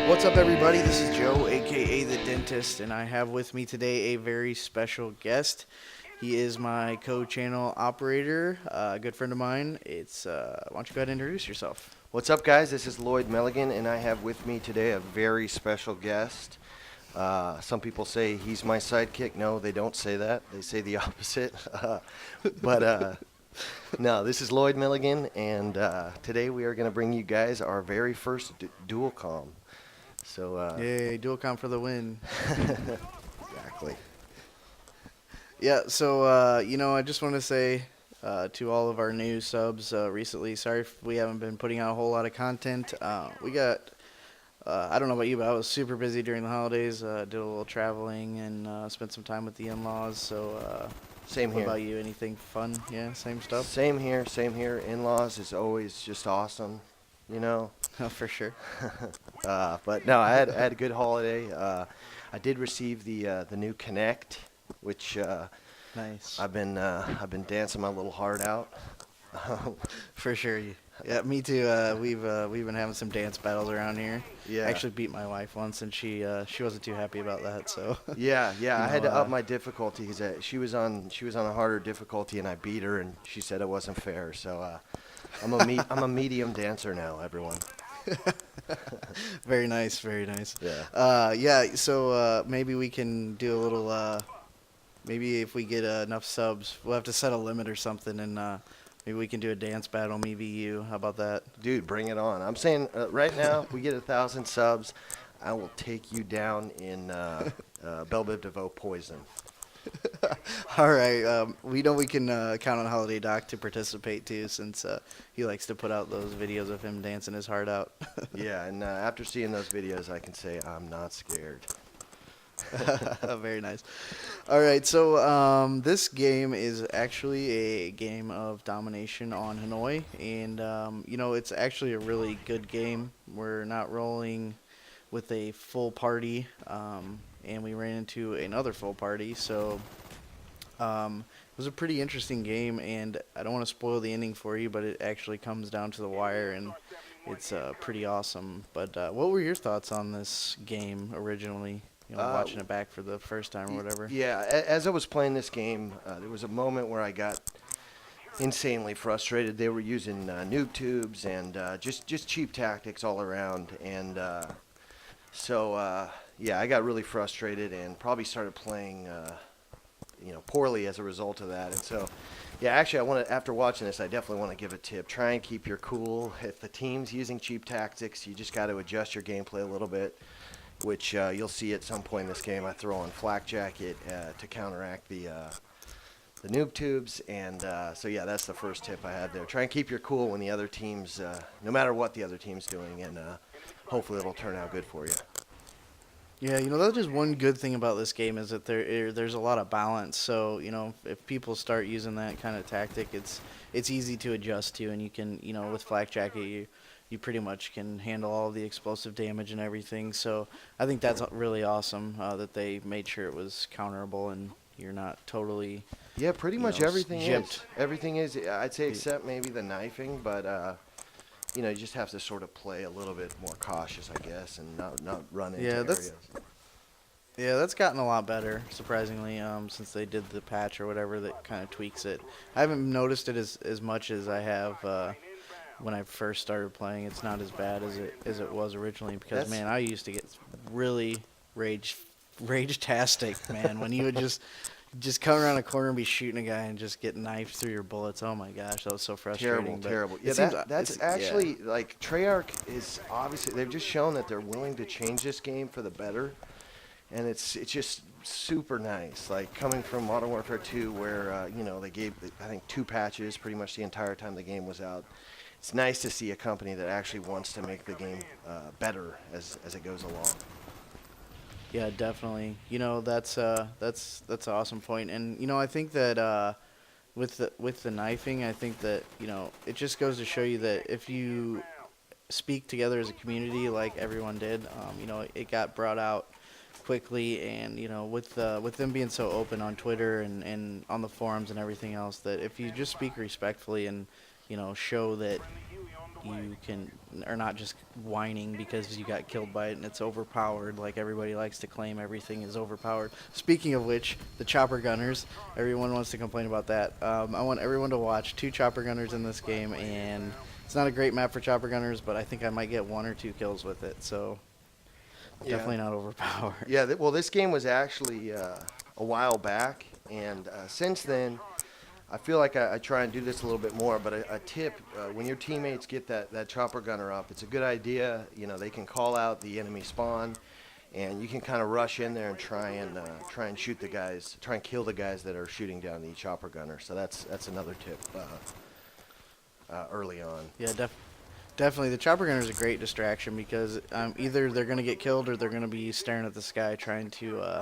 What's up, everybody? This is Joe, aka the Dentist, and I have with me today a very special guest. He is my co-channel operator, a good friend of mine. Why don't you go ahead and introduce yourself? What's up, guys? This is Loydmilligan, and I have with me today a very special guest. Some people say he's my sidekick. No, they don't say that. They say the opposite. But no, this is Loydmilligan, and today we are going to bring you guys our very first dual comm. So, Yay, dual com for the win. exactly. Yeah, so, I just want to say to all of our new subs recently, sorry if we haven't been putting out a whole lot of content. I don't know about you, but I was super busy during the holidays, did a little traveling and spent some time with the in-laws, so Same what here. about you? Anything fun? Yeah, same stuff? Same here. Same here. In-laws is always just awesome, you know. Oh, for sure. But no, I had a good holiday. I did receive the new Connect, which Nice. I've been dancing my little heart out. For sure. Yeah, me too. We've been having some dance battles around here. Yeah. I actually beat my wife once, and she wasn't too happy about that. So Yeah, I had know, to up my difficulty because she was on a harder difficulty, and I beat her, and she said it wasn't fair. So I'm a medium dancer now, everyone. very nice, very nice. Yeah. Yeah. So maybe we can do a little. Maybe if we get enough subs, we'll have to set a limit or something, and maybe we can do a dance battle, me v you. How about that? Dude, bring it on. I'm saying right now, if we get 1,000 subs, I will take you down in Bel Biv Devoe poison. All right. We know we can count on Holiday Doc to participate too, since he likes to put out those videos of him dancing his heart out. Yeah, and after seeing those videos, I can say I'm not scared. Very nice. All right, so this game is actually a game of domination on Hanoi, and it's actually a really good game. We're not rolling with a full party, and we ran into another full party, so it was a pretty interesting game, and I don't want to spoil the ending for you, but it actually comes down to the wire, and it's pretty awesome. But what were your thoughts on this game originally? Watching it back for the first time or whatever. Yeah, as I was playing this game, there was a moment where I got insanely frustrated. They were using noob tubes and just cheap tactics all around, and I got really frustrated and probably started playing poorly as a result of that. And so, yeah, actually, after watching this, I definitely want to give a tip. Try and keep your cool. If the team's using cheap tactics, you just got to adjust your gameplay a little bit, which you'll see at some point in this game. I throw on flak jacket to counteract the noob tubes, and that's the first tip I had there. Try and keep your cool when the other team's, no matter what the other team's doing, and hopefully it'll turn out good for you. Yeah, that's just one good thing about this game is that there's a lot of balance. So if people start using that kind of tactic, it's easy to adjust to, and you can with flak jacket you pretty much can handle all of the explosive damage and everything. So I think that's really awesome that they made sure it was counterable and you're not totally. Yeah, pretty much everything gypped. is. Everything is, I'd say, except maybe the knifing, but you just have to sort of play a little bit more cautious, I guess, and not run into areas. Yeah, that's gotten a lot better, surprisingly, since they did the patch or whatever that kind of tweaks it. I haven't noticed it as much as I have when I first started playing. It's not as bad as it was originally because, man, I used to get really rage-tastic, man, when you would just come around a corner and be shooting a guy and just get knifed through your bullets. Oh my gosh, that was so frustrating. Terrible. Yeah, that's actually, like, Treyarch is obviously, they've just shown that they're willing to change this game for the better, and it's just super nice. Like, coming from Modern Warfare 2 where, they gave, I think, 2 patches pretty much the entire time the game was out. It's nice to see a company that actually wants to make the game better as it goes along. Yeah, definitely. That's an awesome point. And I think that with the knifing, I think that it just goes to show you that if you speak together as a community like everyone did, it got brought out quickly, and with them being so open on Twitter and on the forums and everything else, that if you just speak respectfully and show that you can are not just whining because you got killed by it and it's overpowered like everybody likes to claim everything is overpowered. Speaking of which, the chopper gunners, everyone wants to complain about that. I want everyone to watch 2 chopper gunners in this game, and it's not a great map for chopper gunners, but I think I might get 1 or 2 kills with it, so definitely not overpowered. Yeah, well, this game was actually a while back, and since then, I feel like I try and do this a little bit more. But a tip: when your teammates get that chopper gunner up, it's a good idea. They can call out the enemy spawn, and you can kind of rush in there and try and shoot the guys, try and kill the guys that are shooting down the chopper gunner. So that's another tip early on. Yeah, definitely. The chopper gunner is a great distraction because either they're going to get killed or they're going to be staring at the sky trying to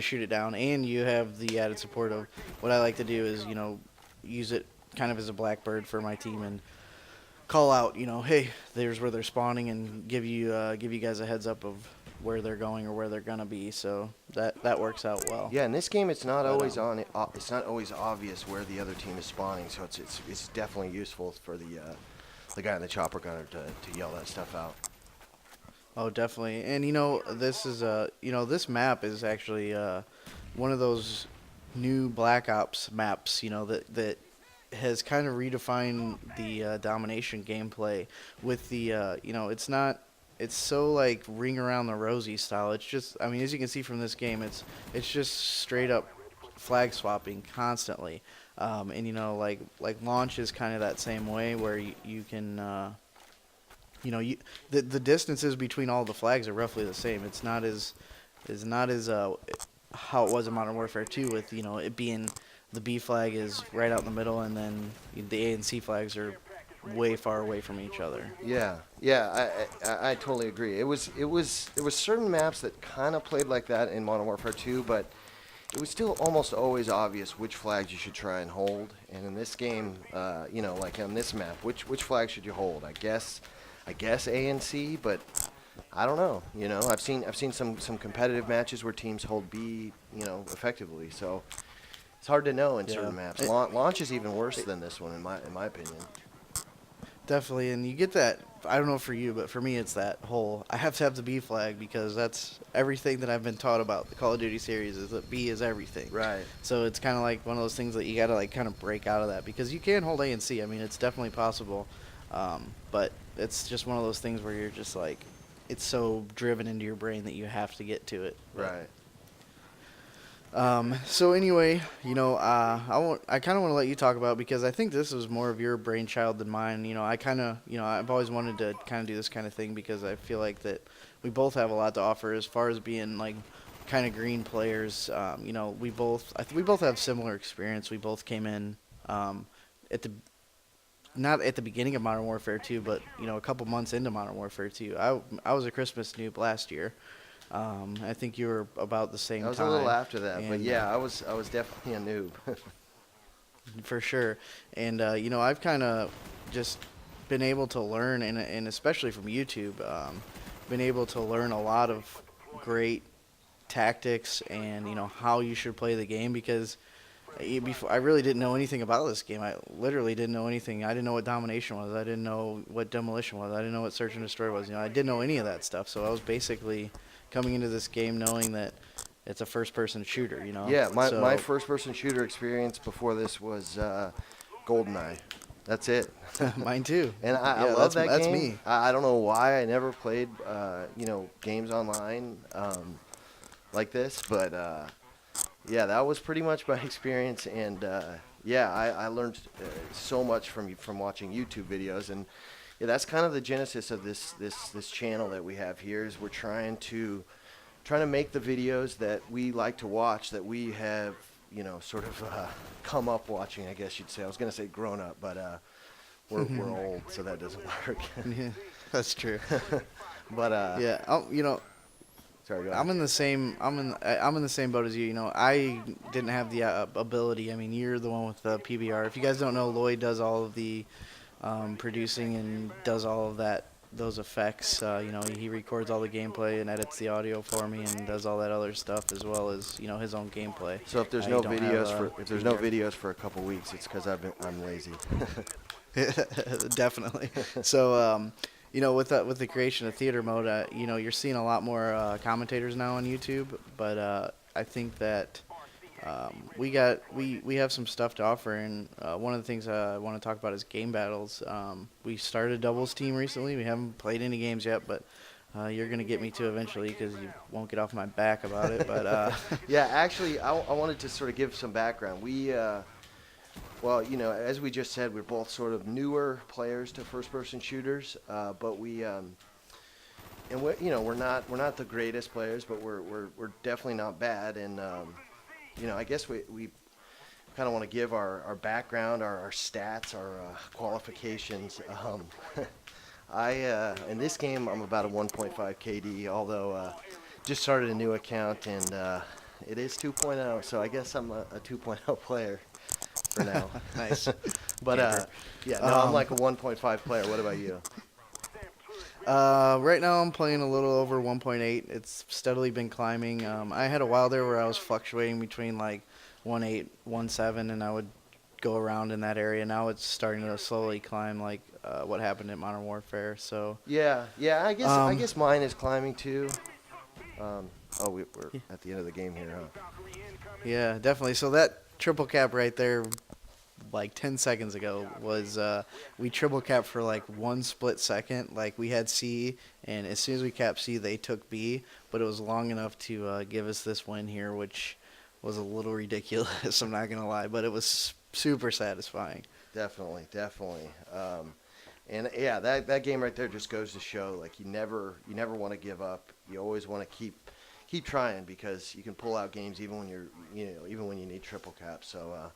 shoot it down. And you have the added support of what I like to do is, use it kind of as a blackbird for my team and call out, hey, there's where they're spawning, and give you guys a heads up of where they're going or where they're going to be. So that works out well. Yeah, in this game, it's not always it's not always obvious where the other team is spawning, so it's definitely useful for the guy in the chopper gunner to yell that stuff out. Oh, definitely. And this is this map is actually one of those new Black Ops maps, that has kind of redefined the domination gameplay with the it's so like ring around the rosy style. It's just, I mean, as you can see from this game, it's just straight up flag swapping constantly. And like launch is kind of that same way where you can the distances between all the flags are roughly the same. It's not as how it was in Modern Warfare 2 with it being the B flag is right out in the middle, and then the A and C flags are way far away from each other. Yeah, I totally agree. There was certain maps that kind of played like that in Modern Warfare 2, but it was still almost always obvious which flags you should try and hold. And in this game, like on this map, which flag should you hold? I guess A and C, but I don't know. I've seen some competitive matches where teams hold B, effectively. So it's hard to know in certain maps. Launch is even worse than this one in my opinion. Definitely, and you get that. I don't know for you, but for me, it's that whole I have to have the B flag because that's everything that I've been taught about the Call of Duty series is that B is everything. Right. So it's kind of like one of those things that you got to like kind of break out of that because you can hold A and C. I mean, it's definitely possible, but it's just one of those things where you're just like, it's so driven into your brain that you have to get to it. Right. So anyway, I kind of want to let you talk about, because I think this was more of your brainchild than mine. I've always wanted to kind of do this kind of thing because I feel like that we both have a lot to offer as far as being like kind of green players. We both have similar experience. We both came in not at the beginning of Modern Warfare 2, but a couple months into Modern Warfare 2. I was a Christmas noob last year. I think you were about the same time. I was a little after that, but yeah, I was definitely a noob. For sure. And I've kind of just been able to learn, and especially from YouTube, been able to learn a lot of great tactics and how you should play the game, because before I really didn't know anything about this game. I literally didn't know anything. I didn't know what domination was. I didn't know what demolition was. I didn't know what search and destroy was. I didn't know any of that stuff. So I was basically coming into this game knowing that it's a first-person shooter. Yeah, my first-person shooter experience before this was GoldenEye. That's it. Mine too. And I love that game. That's me. I don't know why I never played games online like this, but yeah, that was pretty much my experience. And I learned so much from watching YouTube videos. And yeah, that's kind of the genesis of this channel that we have here. Is we're trying to make the videos that we like to watch, that we have sort of come up watching, I guess you'd say. I was going to say grown up, but we're old, so that doesn't work. Yeah, that's true. But yeah, sorry, go ahead. I'm in the same boat as you. I didn't have the ability. I mean, you're the one with the PBR. If you guys don't know, Loyd does all of the producing and does all of those effects. He records all the gameplay and edits the audio for me and does all that other stuff, as well as his own gameplay. So if there's no videos for a couple weeks, it's because I'm lazy. Definitely. So, with the creation of theater mode, you're seeing a lot more commentators now on YouTube. But I think that we have some stuff to offer, and one of the things I want to talk about is game battles. We started a doubles team recently. We haven't played any games yet, but you're gonna get me to eventually because you won't get off my back about it. But Yeah, actually, I wanted to sort of give some background. Well, as we just said, we're both sort of newer players to first-person shooters, but we're not the greatest players, but we're definitely not bad. And I guess we kind of want to give our background, our stats, our qualifications. In this game, I'm about a 1.5 KD, although just started a new account, and it is 2.0, so I guess I'm a 2.0 player for now. nice. But yeah, no, I'm like a 1.5 player. What about you? Right now I'm playing a little over 1.8. It's steadily been climbing. I had a while there where I was fluctuating between like 1.8, 1.7, and I would go around in that area. Now it's starting to slowly climb, like what happened at Modern Warfare. So Yeah. I guess mine is climbing too. We're at the end of the game here, huh? yeah, definitely. So that triple cap right there, like 10 seconds ago, was we triple capped for like one split second. Like we had C, and as soon as we capped C, they took B, but it was long enough to give us this win here, which was a little ridiculous. I'm not gonna lie, but it was super satisfying. Definitely. And yeah, that game right there just goes to show, like, you never want to give up. You always want to keep trying, because you can pull out games even when even when you need triple caps. So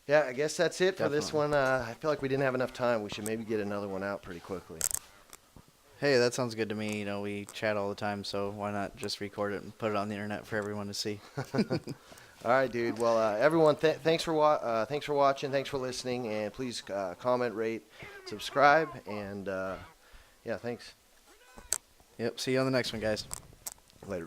yeah, I guess that's it for this Definitely. one. I feel like we didn't have enough time. We should maybe get another one out pretty quickly. Hey, that sounds good to me. We chat all the time, so why not just record it and put it on the internet for everyone to see? All right, dude. Well, everyone, thanks for watching. Thanks for listening, and please comment, rate, subscribe, and yeah, thanks. Yep. See you on the next one, guys. Later.